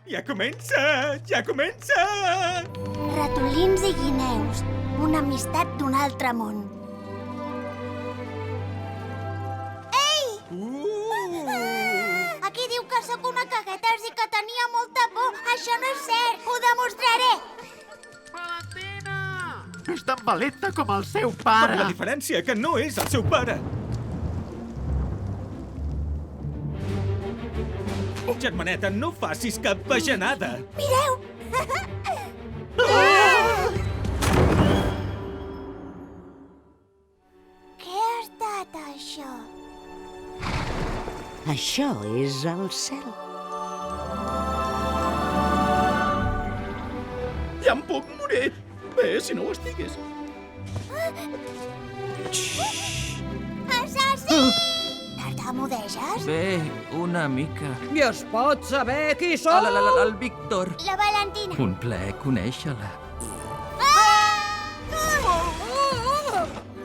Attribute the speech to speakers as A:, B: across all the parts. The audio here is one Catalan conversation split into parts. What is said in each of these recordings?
A: Ja comença! Ja comença!
B: Ratolins i guineus. Una amistat d'un altre món. Ei! Aquí diu que sóc una cagueta i que tenia molta por. Això no és cert. Ho demostraré.
C: Valentina! És tan valenta com el seu
A: Per
C: pare.
A: la diferència, que no és el seu pare. Germaneta, no facis cap bajanada.
B: Mireu! Què ha estat això?
D: Això és el cel.
C: Ja em puc morir. Bé, si no ho estigués.
B: Assassí! Tartamudeges?
E: Bé, una mica.
F: I es pot saber qui sou?
E: El Víctor.
B: La Valentina.
E: Un plaer conèixer-la.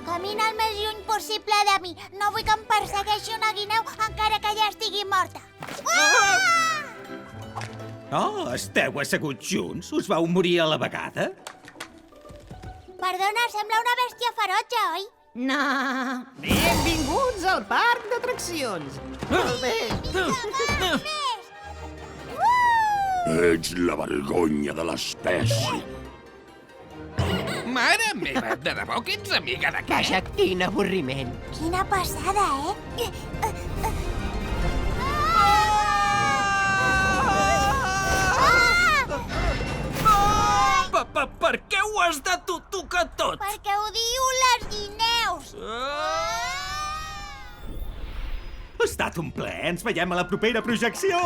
B: Camina el més lluny possible de mi. No vull que em persegueixi una guineu encara que ja estigui morta.
A: Oh, esteu asseguts junts? Us vau morir a la vegada?
B: Perdona, sembla una bèstia ferotge, oi?
F: No.
G: Benvinguts al parc d'atraccions. Molt bé.
H: Ets la vergonya de l'espècie.
I: Mare meva, de debò que ets amiga de què?
G: Vaja, quin avorriment.
B: Quina passada, eh?
E: Per què ho has de tocar tot?
B: Perquè odio les guineus.
A: Ha estat un plaer. Ens veiem a la propera projecció.